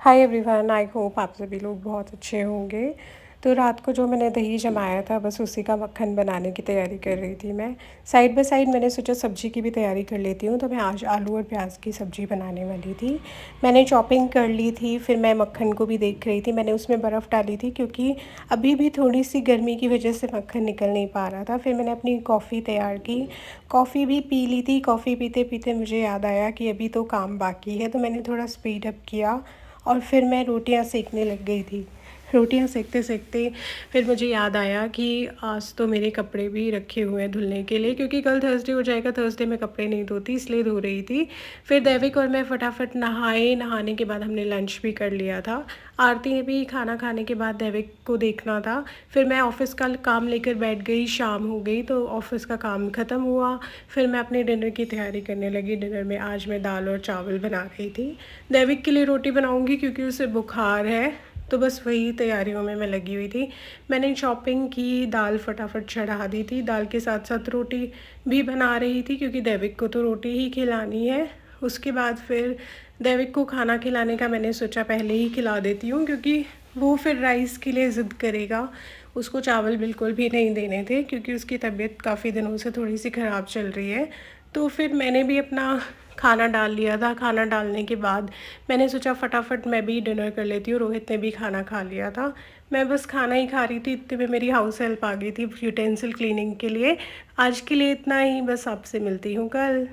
Hi everyone, I hope आप सभी लोग बहुत अच्छे होंगे। तो रात को जो मैंने दही जमाया था, बस उसी का मक्खन बनाने की तैयारी कर रही थी मैं। साइड बाय साइड मैंने सोचा सब्ज़ी की भी तैयारी कर लेती हूँ, तो मैं आज आलू और प्याज की सब्ज़ी बनाने वाली थी। मैंने चॉपिंग कर ली थी, फिर मैं मक्खन को भी देख रही थी। मैंने उसमें बर्फ़ डाली थी क्योंकि अभी भी थोड़ी सी गर्मी की वजह से मक्खन निकल नहीं पा रहा था। फिर मैंने अपनी कॉफ़ी तैयार की, कॉफ़ी भी पी ली थी। कॉफ़ी पीते पीते मुझे याद आया कि अभी तो काम बाकी है, तो मैंने थोड़ा स्पीड अप किया और फिर मैं रोटियां सेकने लग गई थी। रोटियां सेकते सेकते फिर मुझे याद आया कि आज तो मेरे कपड़े भी रखे हुए हैं धुलने के लिए, क्योंकि कल थर्सडे हो जाएगा। थर्सडे में कपड़े नहीं धोती, इसलिए धो रही थी। फिर दैविक और मैं फटाफट नहाए। नहाने के बाद हमने लंच भी कर लिया था। आरती ने भी खाना खाने के बाद दैविक को देखना था। फिर मैं ऑफ़िस का काम लेकर बैठ गई। शाम हो गई तो ऑफ़िस का काम ख़त्म हुआ। फिर मैं अपने डिनर की तैयारी करने लगी। डिनर में आज मैं दाल और चावल बना रही थी। दैविक के लिए रोटी बनाऊंगी क्योंकि उसे बुखार है, तो बस वही तैयारियों में मैं लगी हुई थी। मैंने शॉपिंग की, दाल फटाफट चढ़ा दी थी। दाल के साथ साथ रोटी भी बना रही थी क्योंकि दैविक को तो रोटी ही खिलानी है। उसके बाद फिर दैविक को खाना खिलाने का मैंने सोचा पहले ही खिला देती हूँ, क्योंकि वो फिर राइस के लिए ज़िद करेगा। उसको चावल बिल्कुल भी नहीं देने थे क्योंकि उसकी तबीयत काफ़ी दिनों से थोड़ी सी ख़राब चल रही है। तो फिर मैंने भी अपना खाना डाल लिया था। खाना डालने के बाद मैंने सोचा फटाफट मैं भी डिनर कर लेती हूँ। रोहित ने भी खाना खा लिया था। मैं बस खाना ही खा रही थी, इतने में मेरी हाउस हेल्प आ गई थी यूटेंसिल क्लीनिंग के लिए। आज के लिए इतना ही, बस आपसे मिलती हूँ कल।